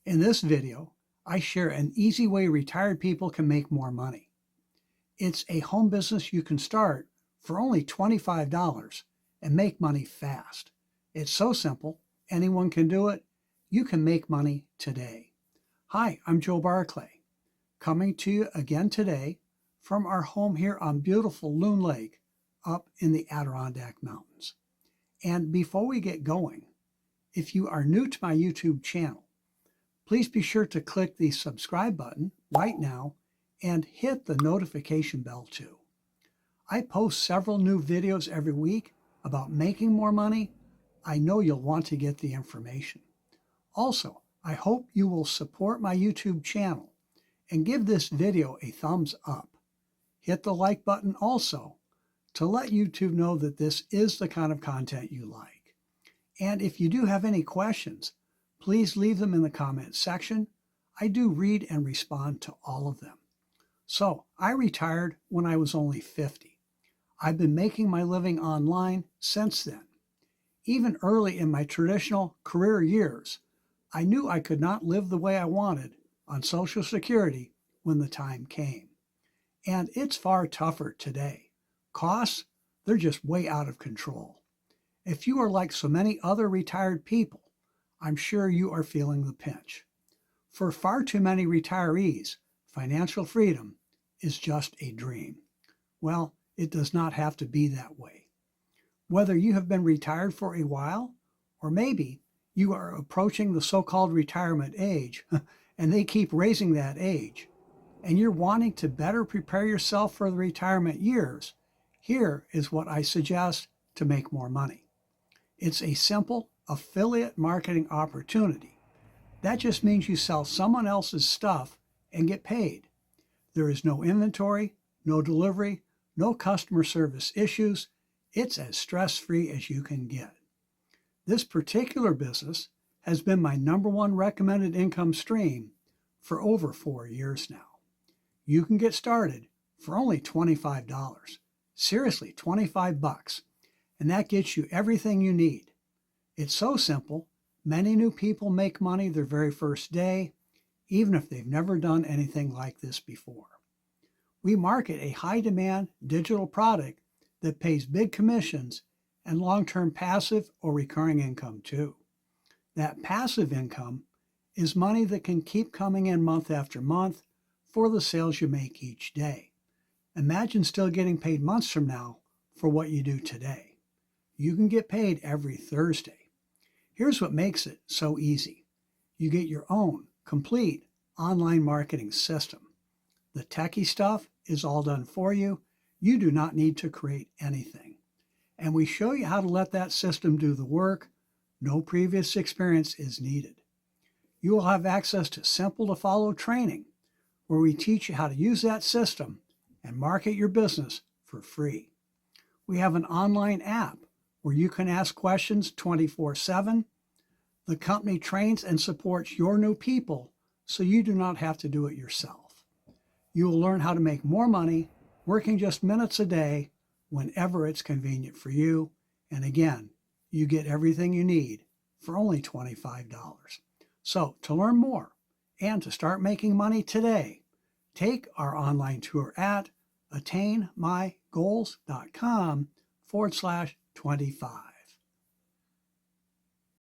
In this video, I share an easy way retired people can make more money. It's a home business you can start for only $25 and make money fast. It's so simple, anyone can do it. You can make money today. Hi, I'm Joe Barclay, coming to you again today from our home here on beautiful Loon Lake up in the Adirondack Mountains. And before we get going, if you are new to my YouTube channel, please be sure to click the subscribe button right now and hit the notification bell too. I post several new videos every week about making more money. I know you'll want to get the information. Also, I hope you will support my YouTube channel and give this video a thumbs up. Hit the like button also to let YouTube know that this is the kind of content you like. And if you do have any questions, please leave them in the comment section. I do read and respond to all of them. So, I retired when I was only 50. I've been making my living online since then. Even early in my traditional career years, I knew I could not live the way I wanted on Social Security when the time came. And it's far tougher today. Costs, they're just way out of control. If you are like so many other retired people, I'm sure you are feeling the pinch. For far too many retirees, financial freedom is just a dream. Well, it does not have to be that way. Whether you have been retired for a while, or maybe you are approaching the so-called retirement age, and they keep raising that age, and you're wanting to better prepare yourself for the retirement years, here is what I suggest to make more money. It's a simple affiliate marketing opportunity. That just means you sell someone else's stuff and get paid. There is no inventory, no delivery, no customer service issues. It's as stress-free as you can get. This particular business has been my #1 recommended income stream for over 4 years now. You can get started for only $25. Seriously, $25, and that gets you everything you need. It's so simple, many new people make money their very first day, even if they've never done anything like this before. We market a high-demand digital product that pays big commissions and long-term passive or recurring income too. That passive income is money that can keep coming in month after month for the sales you make each day. Imagine still getting paid months from now for what you do today. You can get paid every Thursday. Here's what makes it so easy. You get your own complete online marketing system. The techie stuff is all done for you. You do not need to create anything. And we show you how to let that system do the work. No previous experience is needed. You will have access to simple to follow training where we teach you how to use that system and market your business for free. We have an online app where you can ask questions 24/7. The company trains and supports your new people so you do not have to do it yourself. You will learn how to make more money working just minutes a day whenever it's convenient for you. And again, you get everything you need for only $25. So to learn more and to start making money today, take our online tour at attainmygoals.com/25.